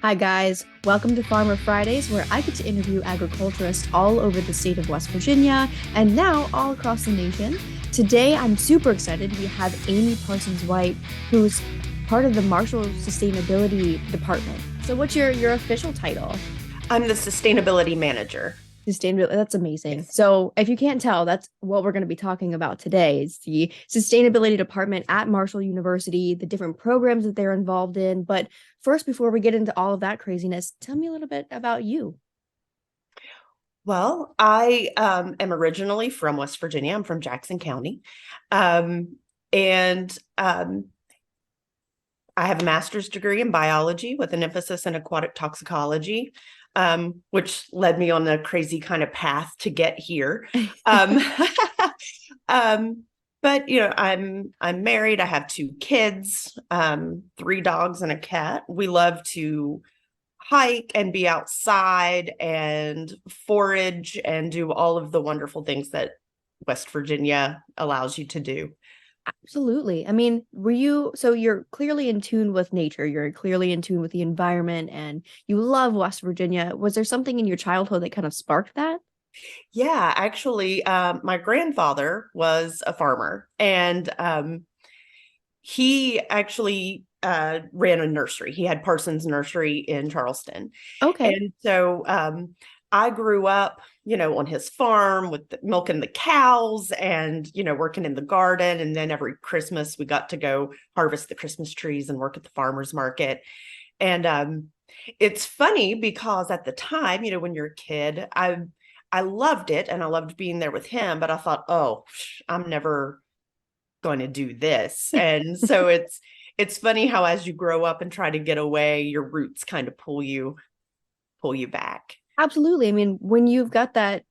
Hi, guys. Welcome to Farmer Fridays, where I get to interview agriculturists all over the state of West Virginia and now all across the nation. Today, I'm super excited. We have Amy Parsons-White, who's part of the Marshall Sustainability Department. So, what's your official title? I'm the sustainability manager. Sustainability. That's amazing. Yes. So, if you can't tell, that's what we're going to be talking about today is the sustainability department at Marshall University, the different programs that they're involved in. But first, before we get into all of that craziness, tell me a little bit about you. Well, I am originally from West Virginia. I'm from Jackson County. And I have a master's degree in biology with an emphasis in aquatic toxicology, which led me on a crazy kind of path to get here. Um, um, but I'm married. I have two kids, three dogs and a cat. We love to hike and be outside and forage and do all of the wonderful things that West Virginia allows you to do. Absolutely. I mean, so you're clearly in tune with nature, you're clearly in tune with the environment, and you love West Virginia. Was there something in your childhood that kind of sparked that? Yeah, actually, my grandfather was a farmer, and he actually ran a nursery. He had Parsons Nursery in Charleston. Okay. And so I grew up, on his farm with milking the cows and, working in the garden. And then every Christmas, we got to go harvest the Christmas trees and work at the farmer's market. And it's funny because at the time, when you're a kid, I loved it and I loved being there with him, but I thought, oh, I'm never going to do this. And so it's funny how as you grow up and try to get away, your roots kind of pull you back. Absolutely. I mean, when you've got that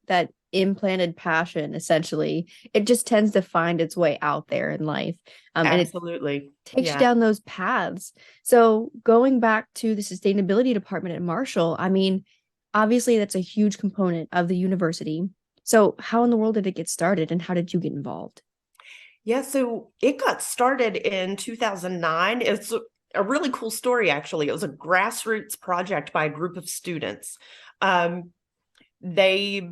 implanted passion, essentially, it just tends to find its way out there in life. And it Absolutely. takes you Yeah. down those paths. So going back to the sustainability department at Marshall, I mean, obviously that's a huge component of the university. So how in the world did it get started and how did you get involved? Yeah, so it got started in 2009. It's a really cool story, actually. It was a grassroots project by a group of students. They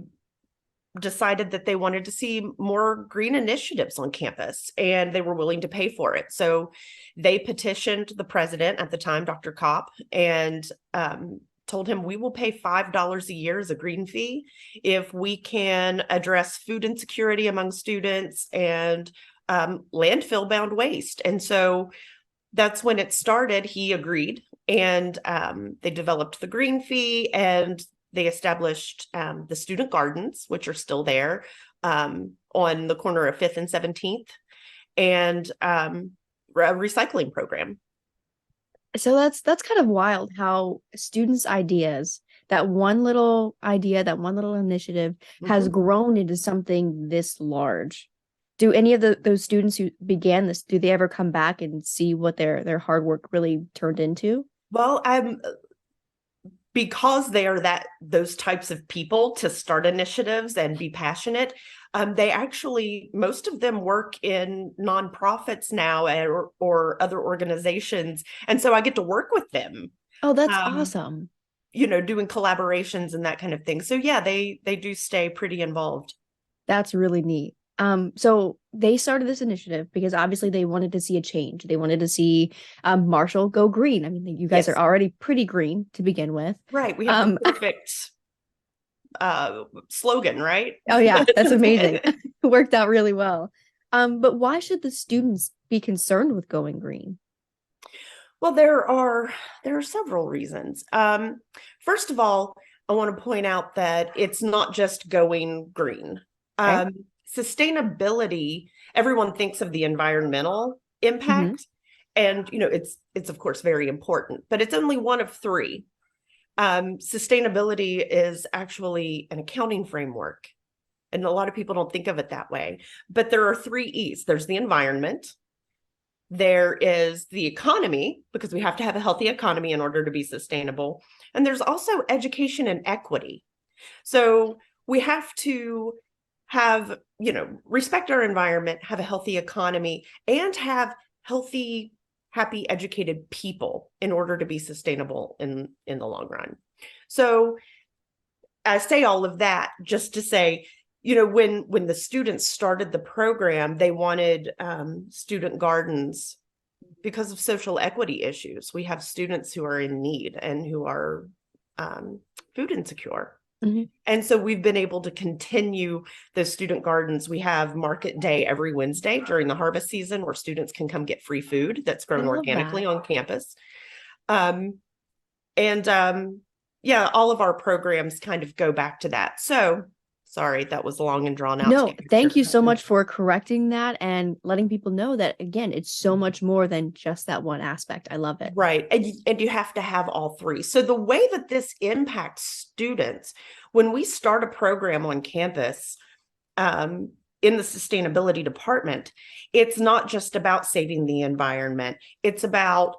decided that they wanted to see more green initiatives on campus and they were willing to pay for it. So they petitioned the president at the time, Dr. Kopp, and told him, we will pay $5 a year as a green fee if we can address food insecurity among students and landfill bound waste. And so that's when it started. He agreed, and they developed the green fee and they established the student gardens, which are still there on the corner of 5th and 17th, and a recycling program. So that's kind of wild how students' ideas, that one little idea, that one little initiative has Mm-hmm. grown into something this large. Do any of those students who began this, do they ever come back and see what their hard work really turned into? Well, I'm because they are those types of people to start initiatives and be passionate. They actually, most of them work in nonprofits now or other organizations, and so I get to work with them. Oh, that's Um, awesome. doing collaborations and that kind of thing. So yeah, they do stay pretty involved. That's really neat. So they started this initiative because obviously they wanted to see a change. They wanted to see Marshall go green. I mean, you guys are Yes, already pretty green to begin with. right. We have the perfect slogan, right? Oh yeah, that's amazing. It worked out really well. But why should the students be concerned with going green? Well, there are several reasons. First of all, I want to point out that it's not just going green. Okay. Sustainability, everyone thinks of the environmental Hmm. impact, and it's of course very important, but it's only one of three. Sustainability is actually an accounting framework, and a lot of people don't think of it that way. But there are three E's. There's the environment, there is the economy, because we have to have a healthy economy in order to be sustainable. And there's also education and equity. So we have to have, respect our environment, have a healthy economy, and have healthy happy, educated people in order to be sustainable in the long run. So I say all of that just to say, when the students started the program, they wanted student gardens because of social equity issues. We have students who are in need and who are food insecure. Mm-hmm. And so we've been able to continue those student gardens. We have market day every Wednesday during the harvest season where students can come get free food that's grown organically on campus. Yeah, all of our programs kind of go back to that. So sorry, that was long and drawn out. No, thank you so much for correcting that and letting people know that, again, it's so much more than just that one aspect. I love it. Right. And you have to have all three. So the way that this impacts students, when we start a program on campus, in the sustainability department, it's not just about saving the environment. It's about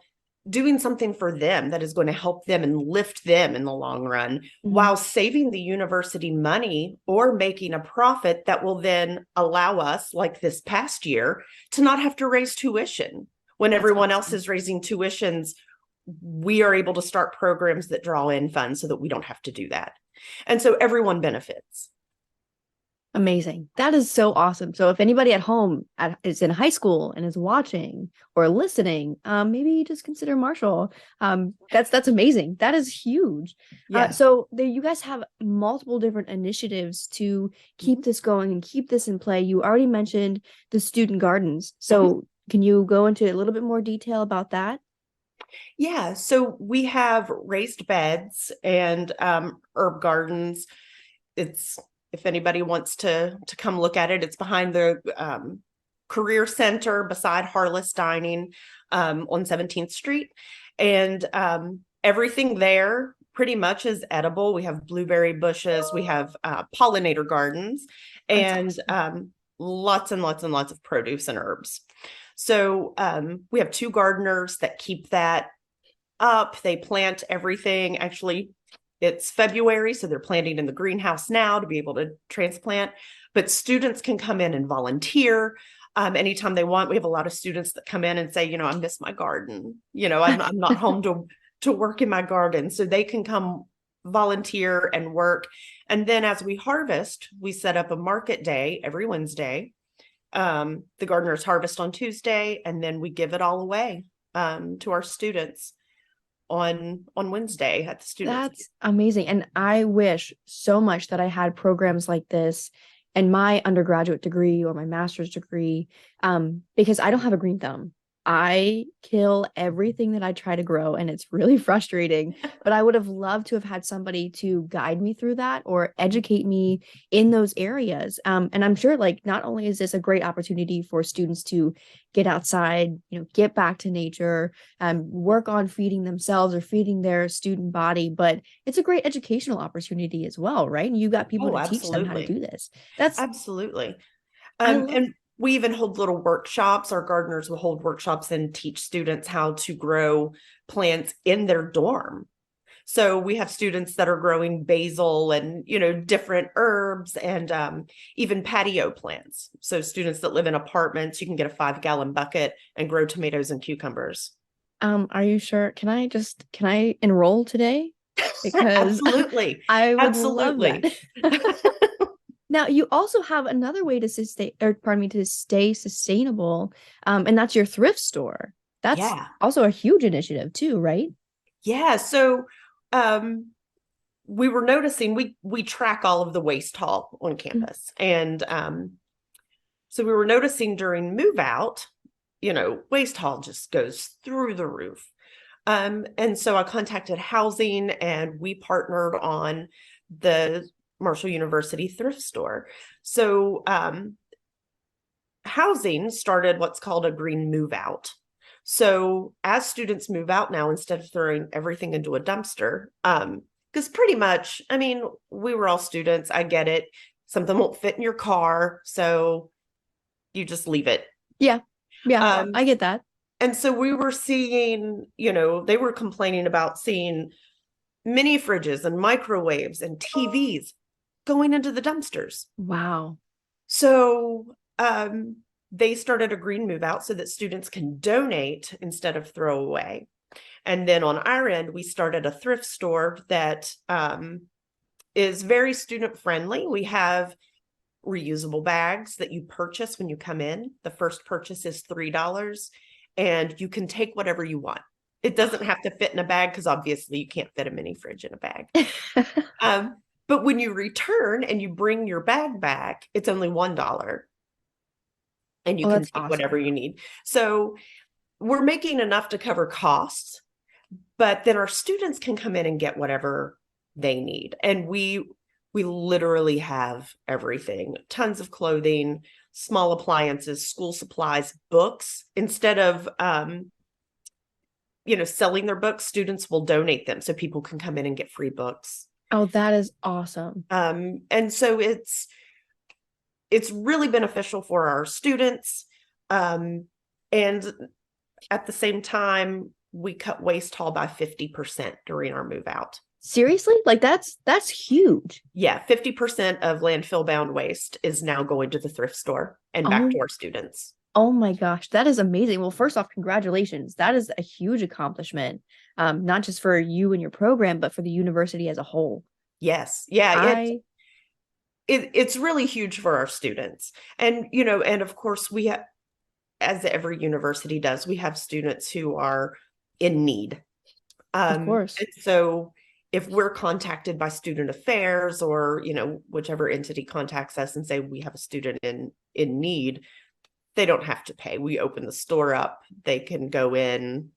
doing something for them that is going to help them and lift them in the long run, while saving the university money or making a profit that will then allow us, like this past year, to not have to raise tuition. When everyone else is raising tuitions, we are able to start programs that draw in funds so that we don't have to do that. And so everyone benefits. Amazing. That is so awesome. So if anybody at home is in high school and is watching or listening, maybe just consider Marshall. That's amazing. That is huge. Yeah. So you guys have multiple different initiatives to keep this going and keep this in play. You already mentioned the student gardens. So can you go into a little bit more detail about that? Yeah. So we have raised beds and herb gardens. If anybody wants to come look at it, it's behind the Career Center beside Harless Dining on 17th Street. And everything there pretty much is edible. We have blueberry bushes, we have pollinator gardens, and lots and lots and lots of produce and herbs. So we have 2 gardeners that keep that up. They plant everything. Actually, it's February, so they're planting in the greenhouse now to be able to transplant. But students can come in and volunteer anytime they want. We have a lot of students that come in and say, I miss my garden. I'm not home to work in my garden. So they can come volunteer and work. And then as we harvest, we set up a market day every Wednesday. The gardeners harvest on Tuesday, and then we give it all away to our students on Wednesday at the students. That's amazing. And I wish so much that I had programs like this in my undergraduate degree or my master's degree, because I don't have a green thumb. I kill everything that I try to grow, and it's really frustrating, but I would have loved to have had somebody to guide me through that or educate me in those areas. And I'm sure, like, not only is this a great opportunity for students to get outside, get back to nature, work on feeding themselves or feeding their student body, but it's a great educational opportunity as well, right? And you got people to teach them how to do this. That's absolutely. And we even hold little workshops. Our gardeners will hold workshops and teach students how to grow plants in their dorm. So we have students that are growing basil and, different herbs and even patio plants. So students that live in apartments, you can get a 5-gallon bucket and grow tomatoes and cucumbers. Are you sure? Can I enroll today? Because absolutely. I would love that. Now, you also have another way to stay sustainable, and that's your thrift store. That's also a huge initiative too, right? Yeah. So we were noticing we track all of the waste haul on campus, and so we were noticing during move out, waste haul just goes through the roof. And so I contacted housing, and we partnered on the Marshall University thrift store. So housing started what's called a green move out. So as students move out now, instead of throwing everything into a dumpster, because pretty much, we were all students. I get it. Something won't fit in your car, so you just leave it. Yeah. I get that. And so we were seeing, they were complaining about seeing mini fridges and microwaves and TVs going into the dumpsters. Wow. So they started a green move out so that students can donate instead of throw away. And then on our end, we started a thrift store that is very student friendly. We have reusable bags that you purchase when you come in. The first purchase is $3, and you can take whatever you want. It doesn't have to fit in a bag because obviously you can't fit a mini fridge in a bag. But when you return and you bring your bag back, it's only $1, and you Oh, can that's take whatever awesome. you need. So we're making enough to cover costs, but then our students can come in and get whatever they need. And we literally have everything, tons of clothing, small appliances, school supplies, books. Instead of selling their books, students will donate them so people can come in and get free books. Oh, that is awesome. And so it's really beneficial for our students. And at the same time, we cut waste haul by 50% during our move out. Seriously? Like that's huge. Yeah, 50% of landfill bound waste is now going to the thrift store and back Oh, to our students. oh my gosh, that is amazing. Well, first off, congratulations. That is a huge accomplishment. Not just for you and your program, but for the university as a whole. Yes. Yeah, I, it's really huge for our students. And and of course we have, as every university does, we have students who are in need. of And course. so if we're contacted by student affairs or, whichever entity contacts us and say we have a student in need, they don't have to pay. We open the store up. They can go in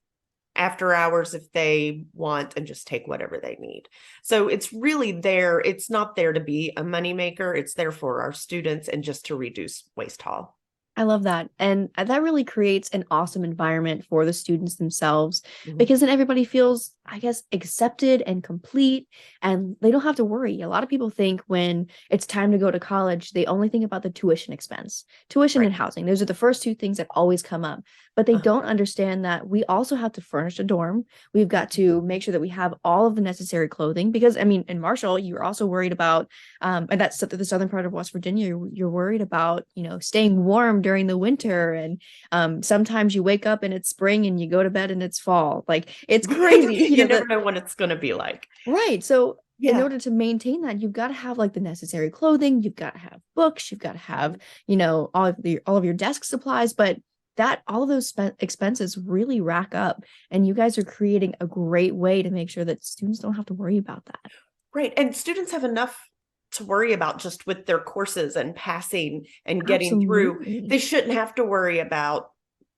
after hours if they want and just take whatever they need. So it's really there. It's not there to be a moneymaker. It's there for our students and just to reduce waste haul. I love that. And that really creates an awesome environment for the students themselves Mhm. because then everybody feels, I guess, accepted and complete and they don't have to worry. A lot of people think when it's time to go to college, they only think about the tuition expense, tuition Right. and housing. Those are the first two things that always come up, but they don't understand that we also have to furnish a dorm. We've got to make sure that we have all of the necessary clothing because, I mean, in Marshall, you're also worried about, and that's the southern part of West Virginia, you're worried about, staying warm during the winter. And sometimes you wake up and it's spring and you go to bed and it's fall. Like it's crazy, You never that know what it's going to be like. right. So in Yeah. order to maintain that, you've got to have like the necessary clothing, you've got to have books, you've got to have, all of your desk supplies, but that all of those expenses really rack up. And you guys are creating a great way to make sure that students don't have to worry about that. Right. And students have enough to worry about just with their courses and passing and getting through. Absolutely. They shouldn't have to worry about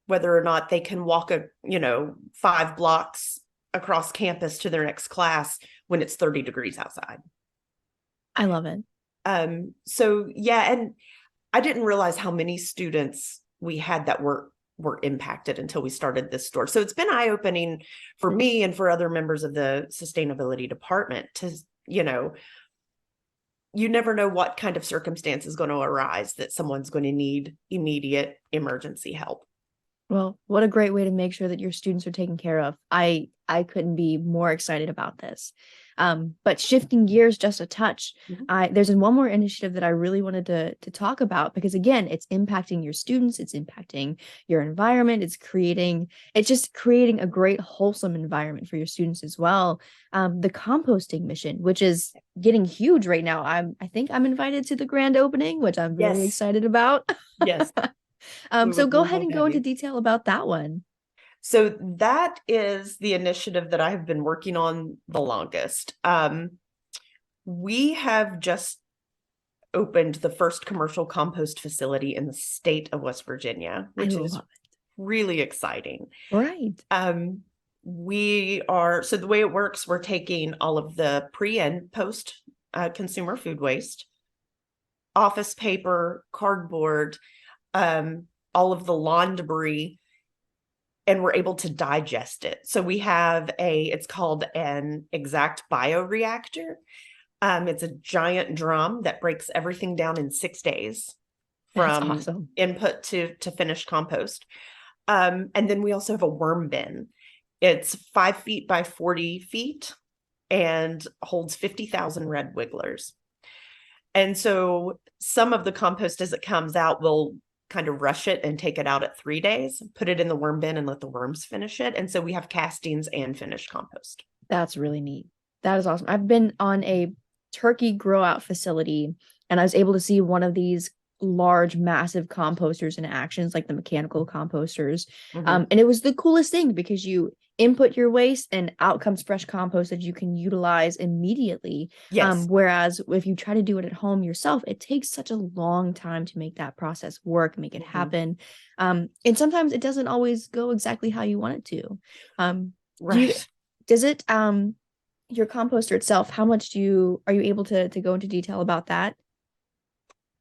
whether or not they can walk 5 blocks across campus to their next class when it's 30 degrees outside. I love it. So yeah, and I didn't realize how many students we had that were impacted until we started this store. So it's been eye-opening for me and for other members of the sustainability department to, you never know what kind of circumstance is going to arise that someone's going to need immediate emergency help. Well, what a great way to make sure that your students are taken care of. I couldn't be more excited about this. But shifting gears just a touch, there's one more initiative that I really wanted to talk about because again, it's impacting your students, it's impacting your environment, it's just creating a great wholesome environment for your students as well. The composting mission, which is getting huge right now. I think I'm invited to the grand opening, which I'm very Yes. excited about. Yes. So go ahead and go into detail about that one. So that is the initiative that I have been working on the longest. We have just opened the first commercial compost facility in the state of West Virginia, which is really exciting. Right. So the way it works, we're taking all of the pre and post consumer food waste, office paper, cardboard, all of the lawn debris, and we're able to digest it. So we have it's called an exact bioreactor. It's a giant drum that breaks everything down in 6 days from awesome. input to finished compost. And then we also have a worm bin. It's 5 feet by 40 feet and holds 50,000 red wigglers. And so some of the compost as it comes out will kind of rush it and take it out at 3 days, put it in the worm bin and let the worms finish it. And so we have castings and finished compost. That's really neat. That is awesome. I've been on a turkey grow out facility and I was able to see one of these large, massive composters in actions, like the mechanical composters. And it was the coolest thing because you input your waste and out comes fresh compost that you can utilize immediately. Yes. Whereas if you try to do it at home yourself, it takes such a long time to make that process work, make it happen. And sometimes it doesn't always go exactly how you want it to. Right. Does it your composter itself, how much are you able to go into detail about that?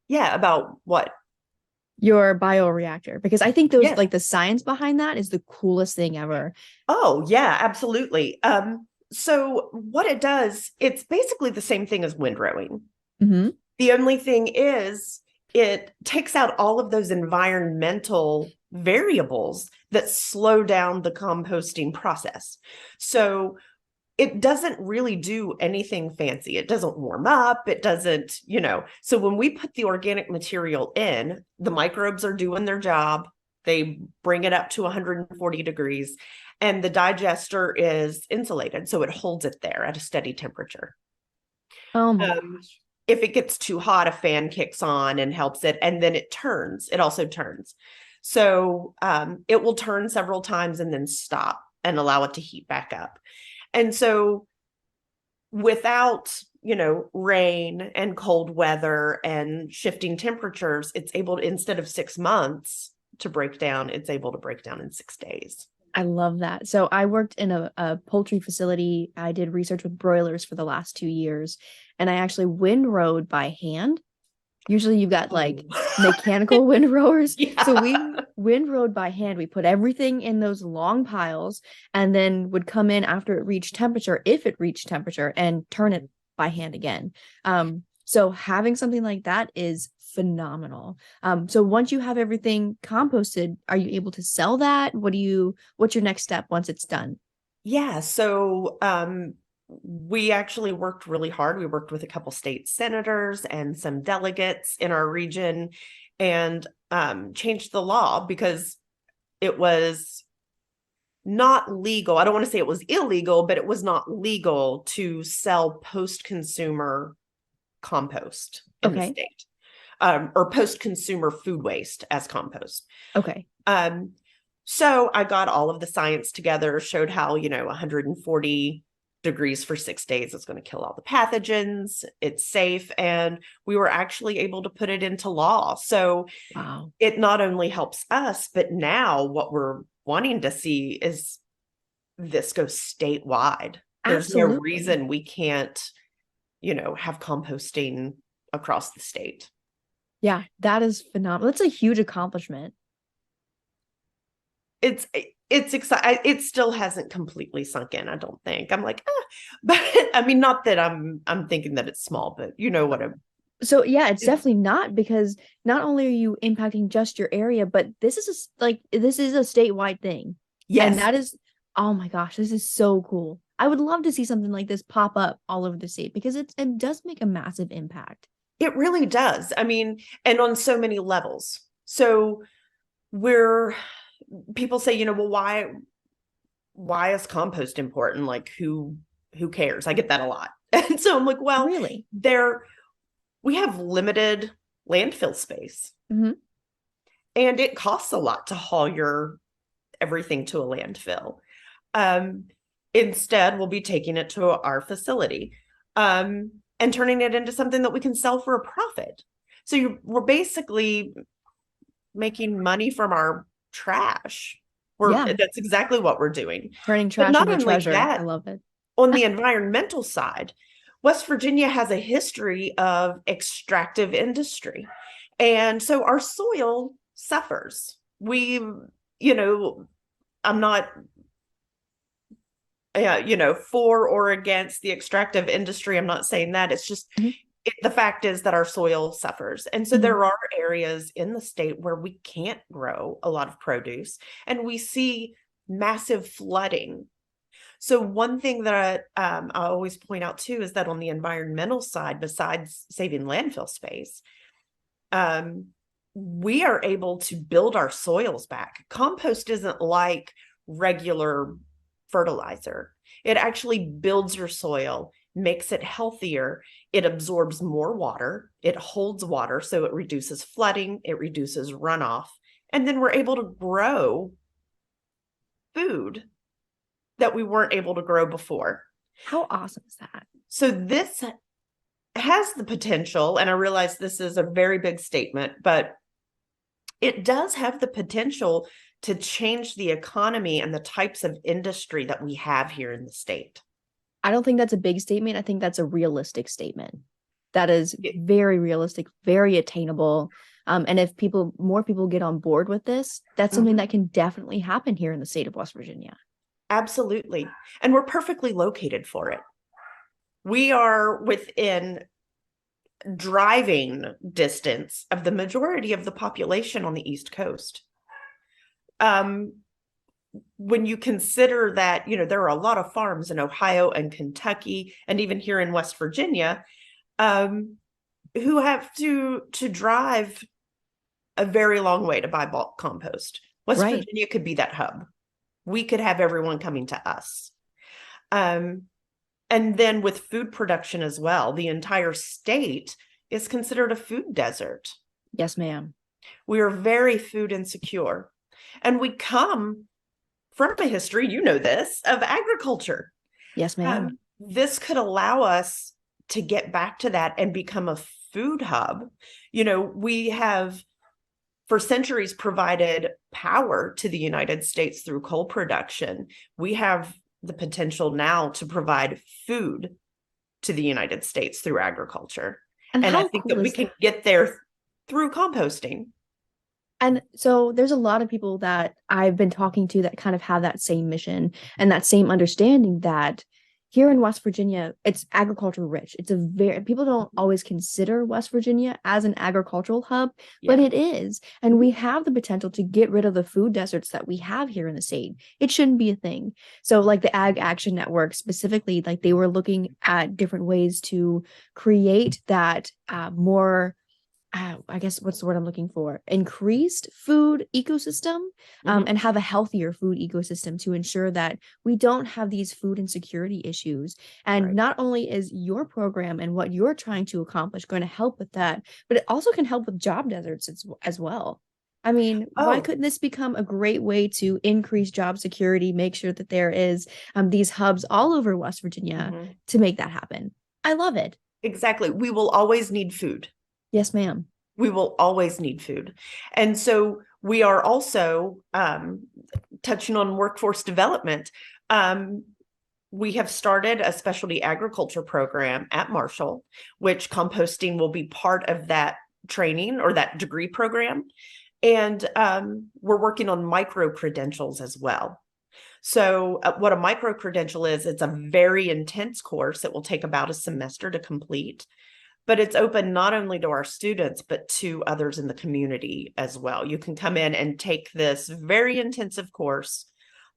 Yeah, about what? Your bioreactor, because I think those Yes. like the science behind that is the coolest thing ever. Oh, yeah, absolutely. So what it does, it's basically the same thing as windrowing. Mm-hmm. The only thing is it takes out all of those environmental variables that slow down the composting process. So it doesn't really do anything fancy. It doesn't warm up. It doesn't, so when we put the organic material in, the microbes are doing their job. They bring it up to 140 degrees and the digester is insulated. So it holds it there at a steady temperature. Oh my Um, gosh. if it gets too hot, a fan kicks on and helps it, and then it turns. It also turns. So it will turn several times and then stop and allow it to heat back up. And so without, rain and cold weather and shifting temperatures, it's able to, instead of 6 months to break down, it's able to break down in 6 days. I love that. So I worked in a poultry facility. I did research with broilers for the last 2 years, and I actually windrowed by hand. Usually you've got like mechanical windrowers. Yeah. So we windrowed by hand. We put everything in those long piles and then would come in after it reached temperature, if it reached temperature, and turn it by hand again. So having something like that is phenomenal. So once you have everything composted, are you able to sell that? What's your next step once it's done? Yeah. So we actually worked really hard. We worked with a couple state senators and some delegates in our region and changed the law because it was not legal. I don't want to say it was illegal, but it was not legal to sell post-consumer compost in the state, or post-consumer food waste as compost. Okay. So I got all of the science together, showed how, 140 degrees for 6 days is going to kill all the pathogens. It's safe. And we were actually able to put it into law. So Wow. it not only helps us, but now what we're wanting to see is this go statewide. There's Absolutely. no reason we can't, have composting across the state. Yeah, that is phenomenal. That's a huge accomplishment. It's exciting. It still hasn't completely sunk in, I don't think. I'm like, but I mean, not that I'm thinking that it's small, but you know what I'm. So yeah, it's definitely not, because not only are you impacting just your area, but this is this is a statewide thing. And Yes, that is, oh my gosh, this is so cool. I would love to see something like this pop up all over the state because it does make a massive impact. it really does. I mean, and on so many levels. So we're people say, well, why is compost important? Like who cares? I get that a lot. And so I'm like, well, Really? we have limited landfill space. Mm-hmm. And it costs a lot to haul your everything to a landfill. Instead, we'll be taking it to our facility and turning it into something that we can sell for a profit. So we're basically making money from our trash. Yeah. That's exactly what we're doing. Turning But trash not into only treasure. I that, love it. on the environmental side, West Virginia has a history of extractive industry. And so our soil suffers. I'm not, for or against the extractive industry. I'm not saying that. It's just Mhm. the fact is that our soil suffers. And so Mhm. there are areas in the state where we can't grow a lot of produce and we see massive flooding. So one thing that I always point out too is that on the environmental side, besides saving landfill space, we are able to build our soils back. Compost isn't like regular fertilizer. It actually builds your soil, makes it healthier. It absorbs more water. It holds water, so it reduces flooding, it reduces runoff. And then we're able to grow food that we weren't able to grow before. How awesome is that? So this has the potential, and I realize this is a very big statement, but it does have the potential to change the economy and the types of industry that we have here in the state. I don't think that's a big statement. I think that's a realistic statement. That is very realistic, very attainable. And if more people get on board with this, that's something that can definitely happen here in the state of West Virginia. Absolutely. And we're perfectly located for it. We are within driving distance of the majority of the population on the East Coast. When you consider that, there are a lot of farms in Ohio and Kentucky, and even here in West Virginia, who have to drive a very long way to buy bulk compost. West Virginia could be that hub. We could have everyone coming to us. And then with food production as well, the entire state is considered a food desert. Yes, ma'am. We are very food insecure. And we come from a history, this, of agriculture. Yes, ma'am. This could allow us to get back to that and become a food hub. We have for centuries provided power to the United States through coal production. We have the potential now to provide food to the United States through agriculture. And I think that we can get there through composting. And so there's a lot of people that I've been talking to that kind of have that same mission and that same understanding that here in West Virginia, it's agriculture rich. People don't always consider West Virginia as an agricultural hub, but it is. And we have the potential to get rid of the food deserts that we have here in the state. It shouldn't be a thing. So like the Ag Action Network specifically, like they were looking at different ways to create that more I guess what's the word I'm looking for? Increased food ecosystem, and have a healthier food ecosystem to ensure that we don't have these food insecurity issues. And not only is your program and what you're trying to accomplish going to help with that, but it also can help with job deserts as well. I mean, why couldn't this become a great way to increase job security, make sure that there is these hubs all over West Virginia to make that happen? I love it. Exactly. We will always need food. Yes, ma'am. We will always need food. And so we are also touching on workforce development. We have started a specialty agriculture program at Marshall, which composting will be part of that training or that degree program. And we're working on micro credentials as well. So what a micro credential is, it's a very intense course. It will take about a semester to complete. But it's open not only to our students, but to others in the community as well. You can come in and take this very intensive course,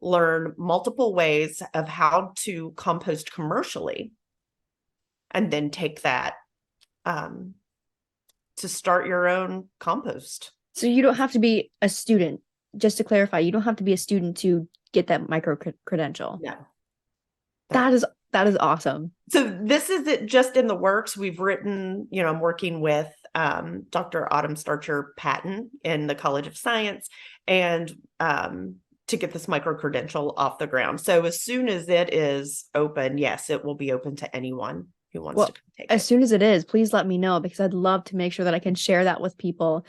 learn multiple ways of how to compost commercially, and then take that to start your own compost. So you don't have to be a student. Just to clarify, you don't have to be a student to get that micro credential. No. That is awesome. So this isn't just in the works. We've written, I'm working with Dr. Autumn Starcher Patton in the College of Science and to get this micro credential off the ground. So as soon as it is open, yes, it will be open to anyone who wants to take it. As soon as it is, please let me know, because I'd love to make sure that I can share that with people.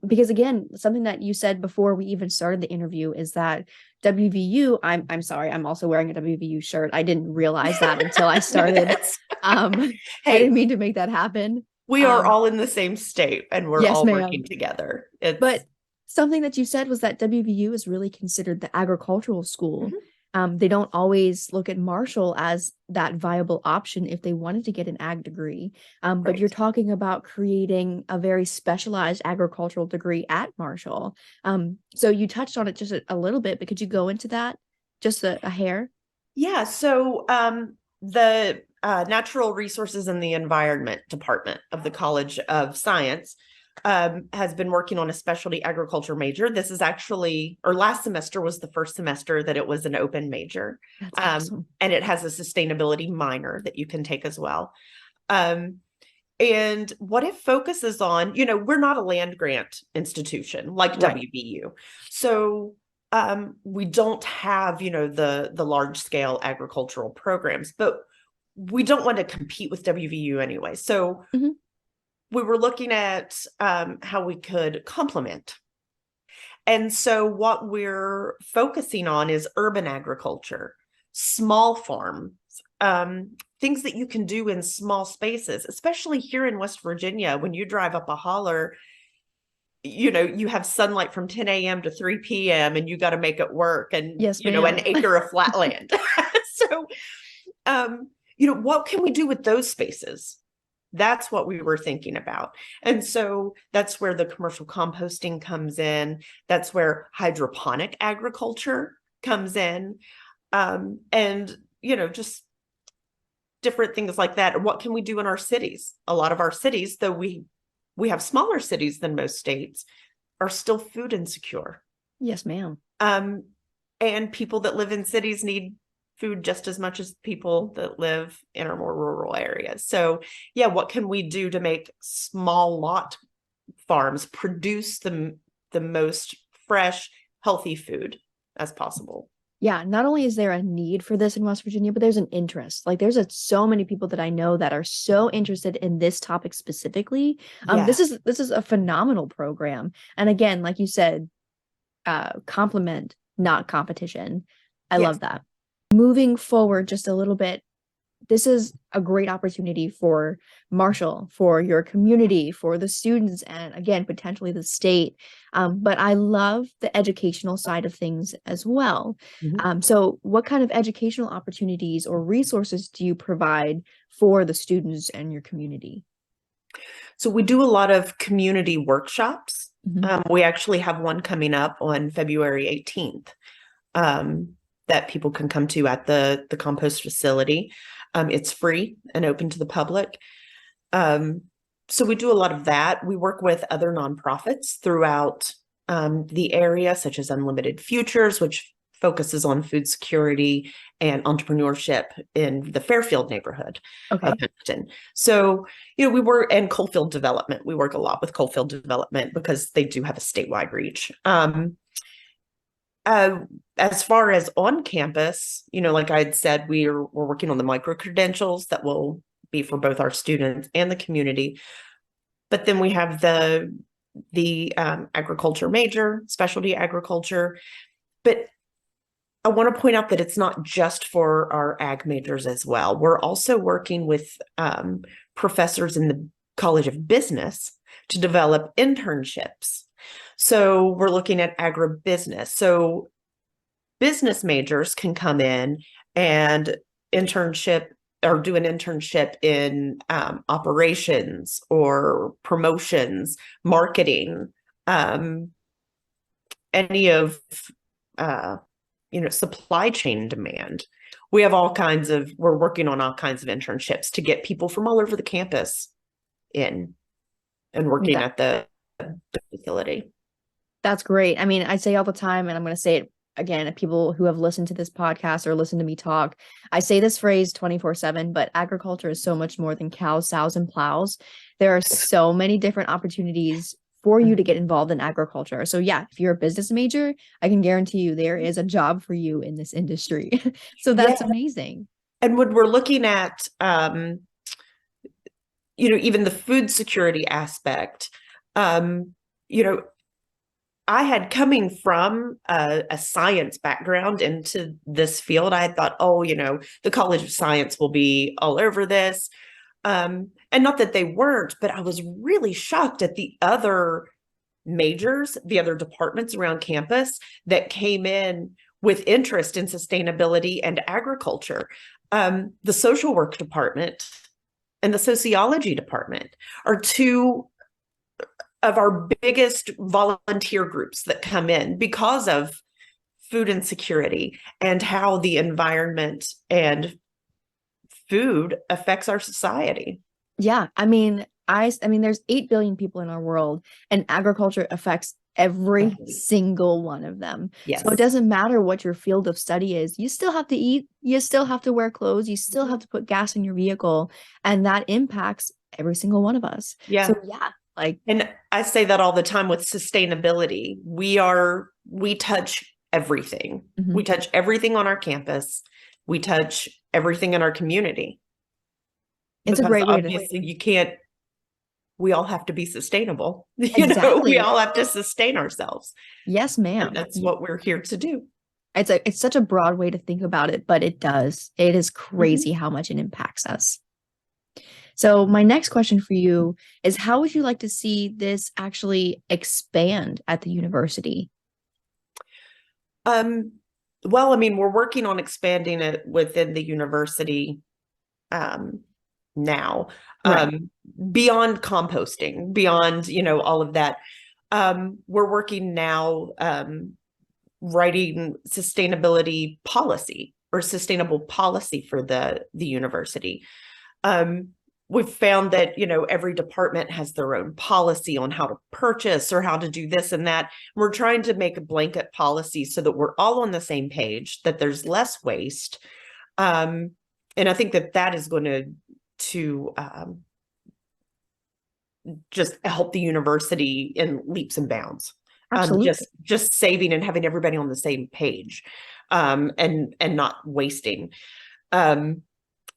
Because again, something that you said before we even started the interview is that WVU, I'm sorry, I'm also wearing a WVU shirt. I didn't realize that until I started. I didn't mean to make that happen. We are all in the same state and we're all working together. But something that you said was that WVU is really considered the agricultural school. They don't always look at Marshall as that viable option if they wanted to get an ag degree. But you're talking about creating a very specialized agricultural degree at Marshall. So you touched on it just a little bit, but could you go into that just a hair? Yeah. So the Natural Resources and the Environment Department of the College of Science has been working on a specialty agriculture major. This is actually, or last semester was the first semester that it was an open major. That's awesome. And it has a sustainability minor that you can take as well. And what it focuses on, we're not a land grant institution like Right. WVU. So we don't have, the large scale agricultural programs, but we don't want to compete with WVU anyway. So we were looking at how we could complement. And so what we're focusing on is urban agriculture, small farms, things that you can do in small spaces, especially here in West Virginia. When you drive up a holler, you have sunlight from 10 a.m. to 3 p.m. and you got to make it work. And, Yes, an acre of flat land. So, what can we do with those spaces? That's what we were thinking about. And so that's where the commercial composting comes in. That's where hydroponic agriculture comes in. And, just different things like that. What can we do in our cities? A lot of our cities, though we have smaller cities than most states, are still food insecure. Yes, ma'am. And people that live in cities need food just as much as people that live in our more rural areas. So yeah, what can we do to make small lot farms produce the most fresh, healthy food as possible? Yeah, not only is there a need for this in West Virginia, but there's an interest. Like there's so many people that I know that are so interested in this topic specifically. This is a phenomenal program. And again, like you said, complement, not competition. I love that. Moving forward just a little bit, this is a great opportunity for Marshall, for your community, for the students, and again, potentially the state. But I love the educational side of things as well. So what kind of educational opportunities or resources do you provide for the students and your community? So we do a lot of community workshops. We actually have one coming up on February 18th. That people can come to at the compost facility. It's free and open to the public. So we do a lot of that. We work with other nonprofits throughout the area, such as Unlimited Futures, which focuses on food security and entrepreneurship in the Fairfield neighborhood of Huntington. So, we work, and Coalfield Development. We work a lot with Coalfield Development because they do have a statewide reach. As far as on campus, like I had said, we're working on the micro credentials that will be for both our students and the community. But then we have the agriculture major, specialty agriculture. But I want to point out that it's not just for our ag majors as well. We're also working with professors in the College of Business to develop internships. So we're looking at agribusiness. So business majors can come in and internship or do an internship in operations or promotions, marketing, any of, supply chain demand. We're working on all kinds of internships to get people from all over the campus in and working at the facility. That's great. I mean, I say all the time, and I'm going to say it again, people who have listened to this podcast or listened to me talk, I say this phrase 24/7, but agriculture is so much more than cows, sows, and plows. There are so many different opportunities for you to get involved in agriculture. So yeah, if you're a business major, I can guarantee you there is a job for you in this industry. So that's amazing. And when we're looking at, even the food security aspect, I had, coming from a science background into this field, I had thought, the College of Science will be all over this. And not that they weren't, but I was really shocked at the other majors, the other departments around campus that came in with interest in sustainability and agriculture. The social work department and the sociology department are two of our biggest volunteer groups that come in because of food insecurity and how the environment and food affects our society. Yeah, I mean, I mean, there's 8 billion people in our world, and agriculture affects every Definitely. single one of them. So it Yes. doesn't matter what your field of study is. You still have to eat, you still have to wear clothes, you still have to put gas in your vehicle, and that impacts every single one of us. So Yeah. yeah, like And I say that all the time with sustainability. We touch everything. mhm. We touch everything on our campus. We touch everything in our community It's a because great way to obviously you can't, we all have to be sustainable. We exactly. all have to sustain ourselves. Yes, And ma'am. that's what we're here to do. It's such a broad way to think about it, but it does. It is Mhm. crazy how much it impacts us. So my next question for you is how would you like to see this actually expand at the university? Um, well, I mean, we're working on expanding it within the university um, now, Right. beyond composting, beyond, all of that. We're working now writing sustainability policy or sustainable policy for the university. Um, we've found that, every department has their own policy on how to purchase or how to do this and that. We're trying to make a blanket policy so that we're all on the same page, that there's less waste. And I think that that is going to just help the university in leaps and bounds. Just Absolutely. just saving and having everybody on the same page, and not wasting. Um,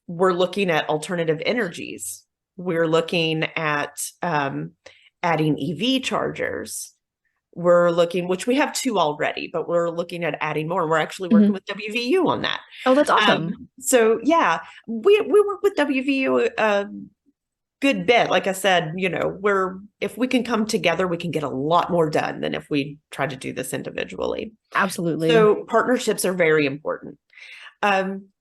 we're looking at alternative energies. We're looking at adding EV chargers. We're looking, which we have 2 already, but we're looking at adding more. We're actually working Mhm. with WVU on that. Oh, that's Um, awesome. so yeah, we work with WVU a good bit. Like I said, we're if we can come together, we can get a lot more done than if we try to do this individually. Absolutely. So partnerships are very important.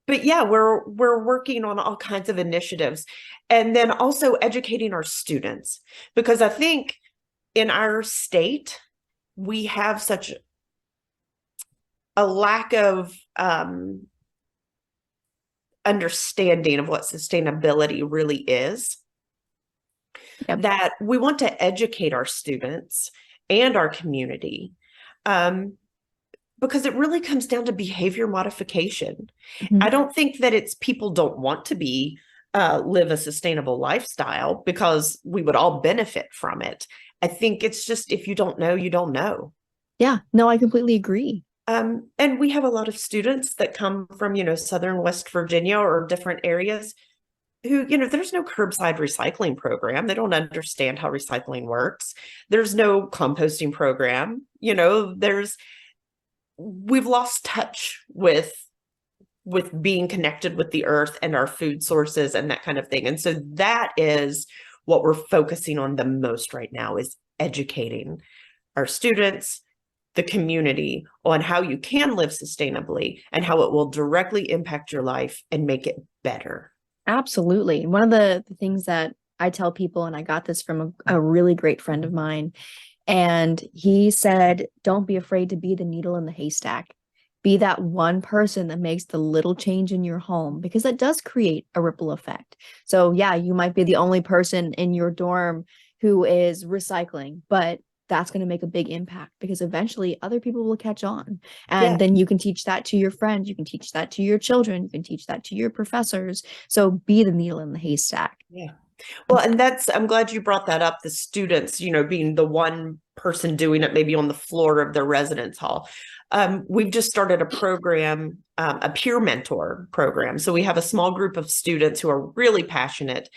But yeah, we're working on all kinds of initiatives, and then also educating our students, because I think in our state we have such a lack of understanding of what sustainability really is, Yep. that we want to educate our students and our community, um, because it really comes down to behavior modification. I Mhm. don't think that it's people don't want to live a sustainable lifestyle, because we would all benefit from it. I think it's just, if you don't know, you don't know. Yeah. No, I completely agree. And we have a lot of students that come from, Southern West Virginia or different areas who, there's no curbside recycling program. They don't understand how recycling works. There's no composting program. We've lost touch with being connected with the earth and our food sources and that kind of thing. And so that is what we're focusing on the most right now, is educating our students, the community, on how you can live sustainably and how it will directly impact your life and make it better. Absolutely. One of the things that I tell people, and I got this from a really great friend of mine, and he said, don't be afraid to be the needle in the haystack. Be that one person that makes the little change in your home, because that does create a ripple effect. So, yeah, you might be the only person in your dorm who is recycling, but that's going to make a big impact because eventually other people will catch on. And Yeah. then you can teach that to your friends, you can teach that to your children, you can teach that to your professors. So, be the needle in the haystack. Yeah. Well, and I'm glad you brought that up. The students, being the one person doing it maybe on the floor of their residence hall. We've just started a program, a peer mentor program. So we have a small group of students who are really passionate,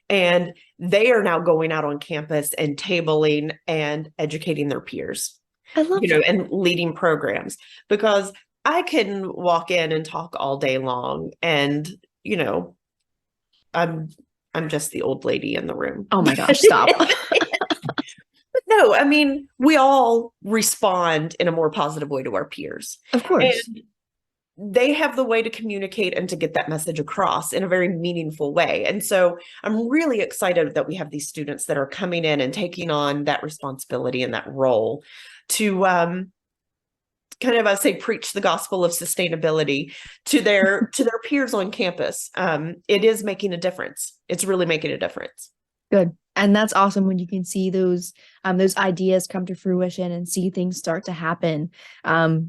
and they are now going out on campus and tabling and educating their peers, I love that. and leading programs, because I can walk in and talk all day long, and, I'm I'm just the old lady in the room. Oh my gosh, stop. No, I mean, we all respond in a more positive way to our peers. Of course. And they have the way to communicate and to get that message across in a very meaningful way. And so I'm really excited that we have these students that are coming in and taking on that responsibility and that role to kind of, I say, preach the gospel of sustainability to their peers on campus. It is making a difference. It's really making a difference. Good. And that's awesome when you can see those ideas come to fruition and see things start to happen.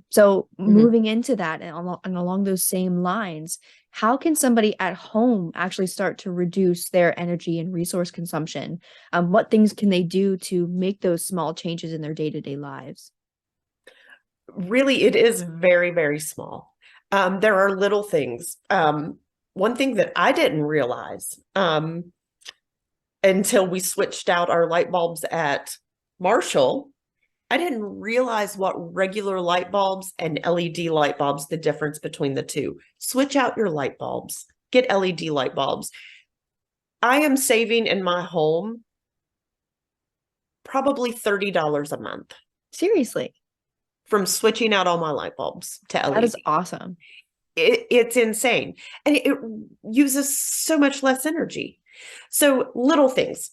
So Mhm. moving into that and along those same lines, how can somebody at home actually start to reduce their energy and resource consumption? What things can they do to make those small changes in their day-to-day lives? Really, it is very, very small. There are little things. One thing that I didn't realize until we switched out our light bulbs at Marshall, I didn't realize what regular light bulbs and LED light bulbs, the difference between the two. Switch out your light bulbs, get LED light bulbs. I am saving in my home probably $30 a month Seriously, from switching out all my light bulbs to that is LED. awesome. It's insane. And it uses so much less energy. So little things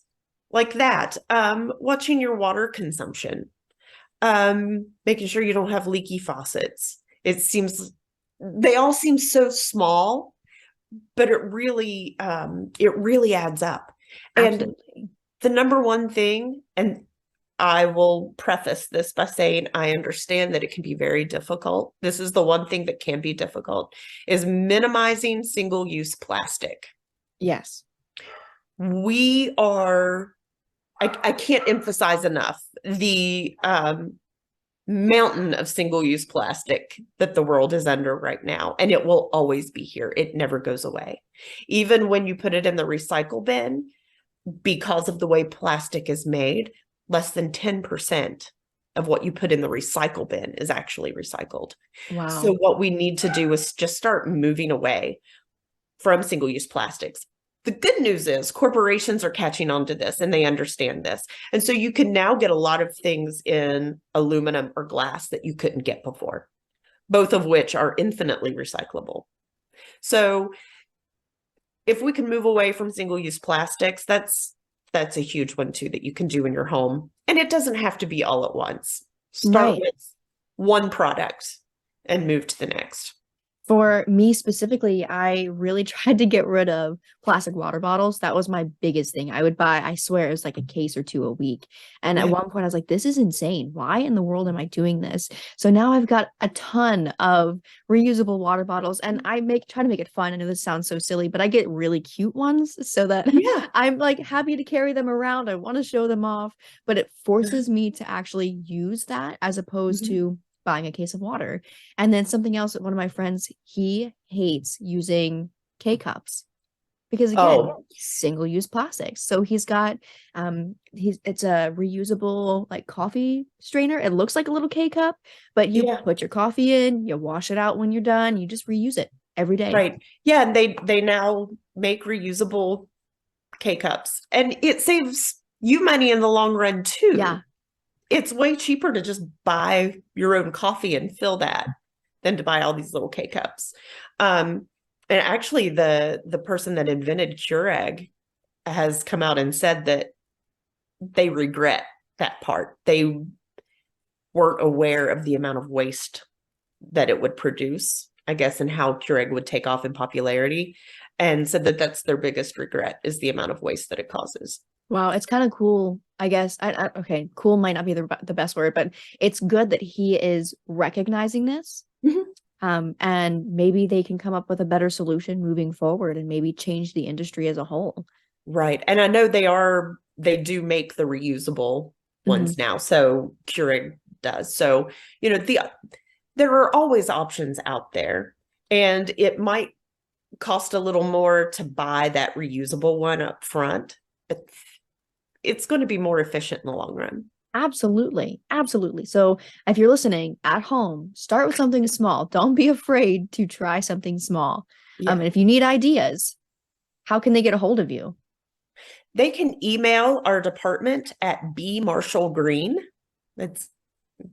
like that. Watching your water consumption, making sure you don't have leaky faucets. They all seem so small, but it really adds up. And Absolutely. the number one thing, and I will preface this by saying I understand that it can be very difficult. This is the one thing that can be difficult, is minimizing single-use plastic. Yes. We are, I can't emphasize enough the mountain of single-use plastic that the world is under right now, and it will always be here. It never goes away. Even when you put it in the recycle bin, because of the way plastic is made, less than 10% of what you put in the recycle bin is actually recycled. So Wow. what we need to do is just start moving away from single-use plastics. The good news is corporations are catching on to this and they understand this. And so you can now get a lot of things in aluminum or glass that you couldn't get before, both of which are infinitely recyclable. So if we can move away from single-use plastics, that's a huge one too that you can do in your home. And it doesn't have to be all at once. Start Right. with one product and move to the next. For me specifically, I really tried to get rid of plastic water bottles. That was my biggest thing. I would buy, I swear it was like a case or two a week. And at Yeah. one point I was like, this is insane. Why in the world am I doing this? So now I've got a ton of reusable water bottles and I try to make it fun. I know this sounds so silly, but I get really cute ones so that Yeah. I'm like happy to carry them around. I want to show them off, but it forces me to actually use that as opposed Mhm. to buying a case of water. And then something else, one of my friends, he hates using K cups because again, Oh, single-use plastics. So he's got it's a reusable like coffee strainer. It looks like a little K cup, but you yeah. put your coffee in, you wash it out when you're done, you just reuse it every day. Right. Yeah, and they now make reusable K cups. And it saves you money in the long run too. Yeah. It's way cheaper to just buy your own coffee and fill that than to buy all these little K cups. And actually the person that invented Keurig has come out and said that they regret that part. They weren't aware of the amount of waste that it would produce, I guess, and how Keurig would take off in popularity, and said that that's their biggest regret is the amount of waste that it causes. Wow, it's kind of cool, I guess. Okay, cool might not be the best word, but it's good that he is recognizing this. Mhm. And maybe they can come up with a better solution moving forward and maybe change the industry as a whole. Right. And I know they do make the reusable Mhm. ones now. So Keurig does. So, there are always options out there. And it might cost a little more to buy that reusable one up front, but it's going to be more efficient in the long run. Absolutely. Absolutely. So if you're listening at home, start with something small. Don't be afraid to try something small. Yeah. And if you need ideas, how can they get a hold of you? They can email our department at B Marshall Green. That's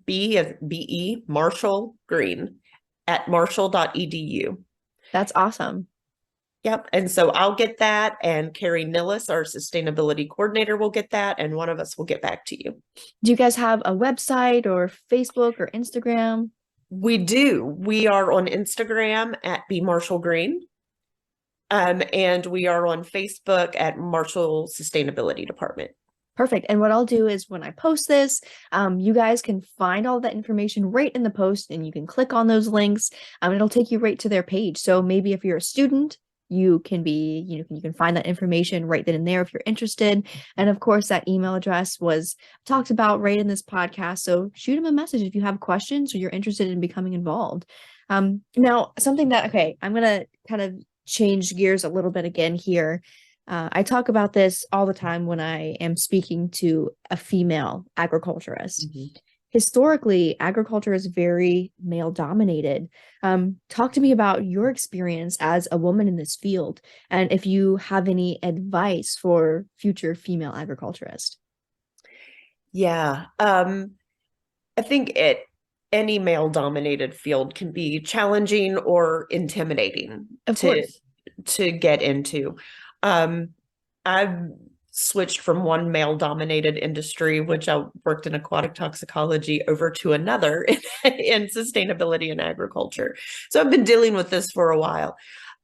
B as BE Marshall Green at marshall.edu. That's awesome. Yep. And so I'll get that, and Carrie Nillis, our sustainability coordinator, will get that, and one of us will get back to you. Do you guys have a website or Facebook or Instagram? We do. We are on Instagram at B Marshall Green. And we are on Facebook at Marshall Sustainability Department. Perfect. And what I'll do is when I post this, you guys can find all that information right in the post and you can click on those links. It'll take you right to their page. So maybe if you're a student, you can you can find that information right then and there if you're interested. And of course, that email address was talked about right in this podcast. So shoot them a message if you have questions or you're interested in becoming involved. Now, something that, okay, I'm going to kind of change gears a little bit again here. I talk about this all the time when I am speaking to a female agriculturist. Mm-hmm. Historically, agriculture is very male dominated. Talk to me about your experience as a woman in this field, and if you have any advice for future female agriculturists. Yeah. I think any male dominated field can be challenging or intimidating Of course. to get into. I've switched from one male dominated industry, which I worked in aquatic toxicology, over to another in sustainability and agriculture. So I've been dealing with this for a while.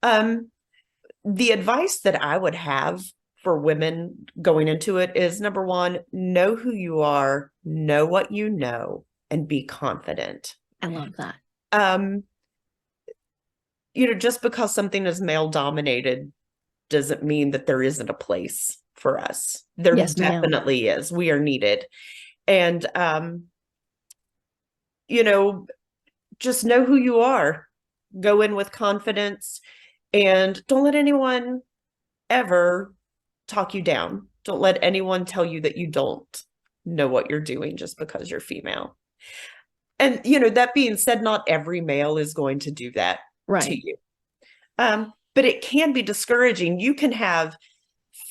The advice that I would have for women going into it is, number one, know who you are, know what you know, and be confident. I love that. Just because something is male dominated doesn't mean that there isn't a place for us. There Yes, definitely is. We are needed. And, just know who you are. Go in with confidence and don't let anyone ever talk you down. Don't let anyone tell you that you don't know what you're doing just because you're female. And, that being said, not every male is going to do that to you. But it can be discouraging. You can have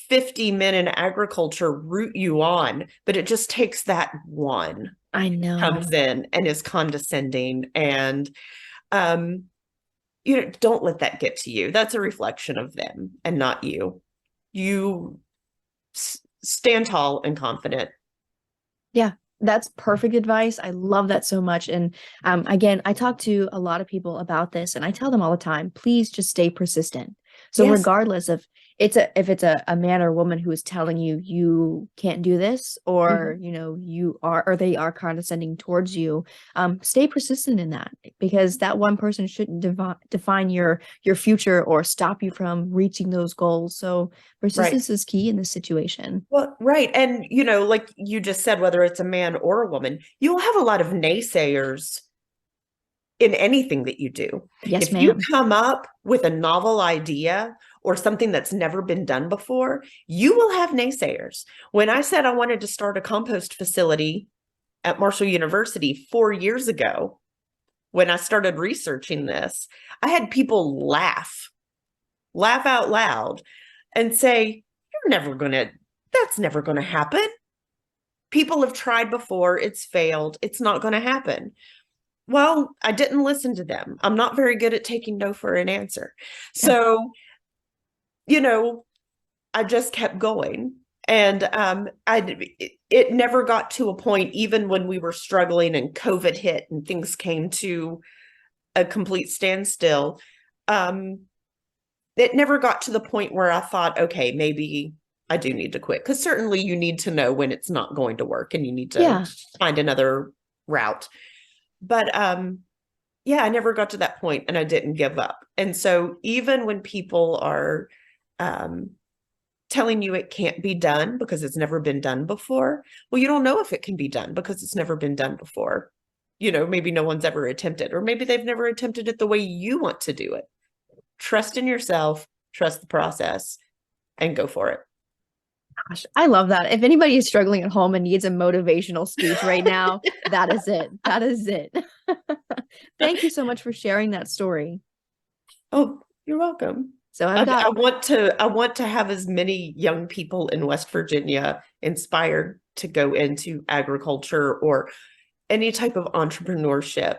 50 men in agriculture root you on, but it just takes that one. I know. Comes in and is condescending. And, don't let that get to you. That's a reflection of them and not you. You stand tall and confident. Yeah. That's perfect advice. I love that so much. And again, I talk to a lot of people about this and I tell them all the time, please just stay persistent. So yes. Regardless of if it's a man or woman who is telling you you can't do this, or you are, or they are condescending towards you, stay persistent in that, because that one person shouldn't define your future or stop you from reaching those goals. So persistence is key in this situation. Well, right. And like you just said, whether it's a man or a woman, you'll have a lot of naysayers in anything that you do. Yes, if ma'am. you come up with a novel idea or something that's never been done before, you will have naysayers. When I said I wanted to start a compost facility at Marshall University 4 years ago, when I started researching this, I had people laugh out loud and say, that's never going to happen. People have tried before, it's failed, it's not going to happen. Well, I didn't listen to them. I'm not very good at taking no for an answer. So, I just kept going. And it never got to a point, even when we were struggling and COVID hit and things came to a complete standstill. It never got to the point where I thought, okay, maybe I do need to quit. Because certainly you need to know when it's not going to work and you need to find another route. But I never got to that point and I didn't give up. And so even when people are telling you it can't be done because it's never been done before, well, you don't know if it can be done because it's never been done before. Maybe no one's ever attempted, or maybe they've never attempted it the way you want to do it. Trust in yourself, trust the process, and go for it. Gosh, I love that. If anybody is struggling at home and needs a motivational speech right now, that is it. That is it. Thank you so much for sharing that story. Oh, you're welcome. So I want to have as many young people in West Virginia inspired to go into agriculture or any type of entrepreneurship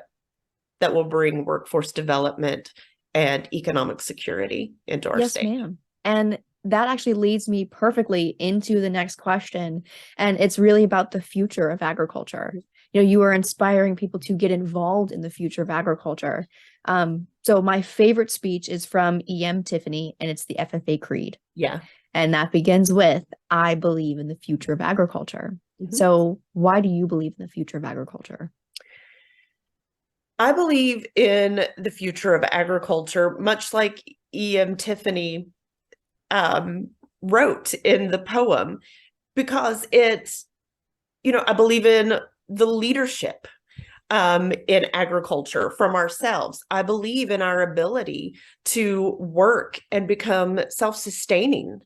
that will bring workforce development and economic security into our state. Yes, ma'am. And that actually leads me perfectly into the next question. And it's really about the future of agriculture. You are inspiring people to get involved in the future of agriculture. So my favorite speech is from E.M. Tiffany, and it's the FFA Creed. Yeah. And that begins with, I believe in the future of agriculture. Mhm. So why do you believe in the future of agriculture? I believe in the future of agriculture, much like E.M. Tiffany wrote in the poem, because I believe in the leadership in agriculture from ourselves. I believe in our ability to work and become self-sustaining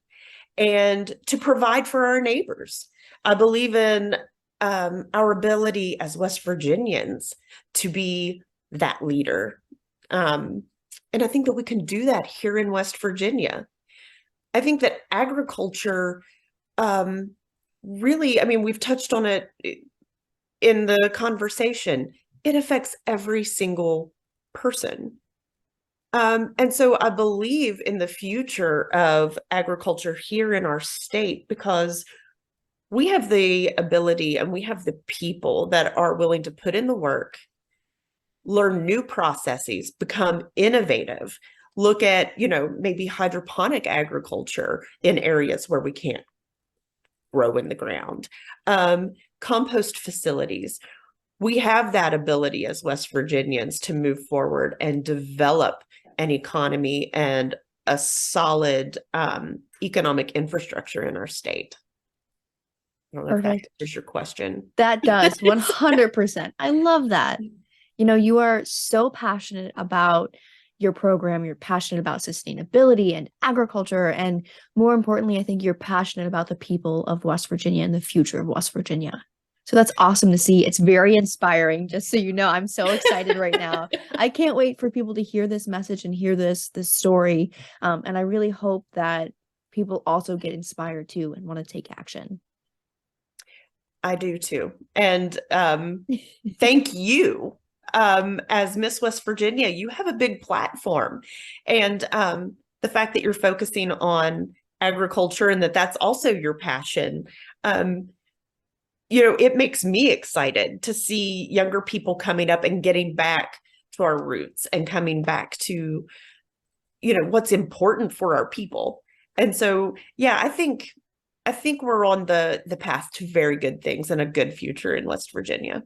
and to provide for our neighbors. I believe in our ability as West Virginians to be that leader. And I think that we can do that here in West Virginia. I think that agriculture really, I mean, we've touched on it in the conversation. It affects every single person. And so I believe in the future of agriculture here in our state because we have the ability and we have the people that are willing to put in the work, learn new processes, become innovative, look at, maybe hydroponic agriculture in areas where we can't grow in the ground, compost facilities. We have that ability as West Virginians to move forward and develop an economy and a solid economic infrastructure in our state. I don't know if that Perfect. answers your question. That does 100%. I love that. You are so passionate about your program. You're passionate about sustainability and agriculture. And more importantly, I think you're passionate about the people of West Virginia and the future of West Virginia. So that's awesome to see. It's very inspiring, just so you know. I'm so excited right now. I can't wait for people to hear this message and hear this story. And I really hope that people also get inspired too and want to take action. I do too. And thank you. As Miss West Virginia, you have a big platform. And the fact that you're focusing on agriculture and that's also your passion, it makes me excited to see younger people coming up and getting back to our roots and coming back to, what's important for our people. And so, yeah, I think we're on the path to very good things and a good future in West Virginia.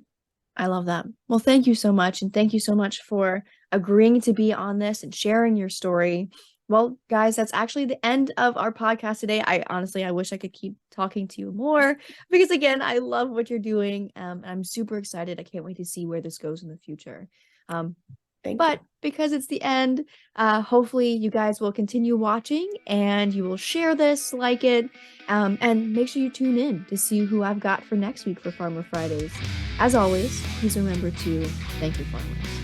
I love that. Well, thank you so much. And thank you so much for agreeing to be on this and sharing your story. Well, guys, that's actually the end of our podcast today. I wish I could keep talking to you more because, again, I love what you're doing. I'm super excited. I can't wait to see where this goes in the future. But because it's the end, hopefully you guys will continue watching and you will share this, like it, and make sure you tune in to see who I've got for next week for Farmer Fridays. As always, please remember to thank your farmers.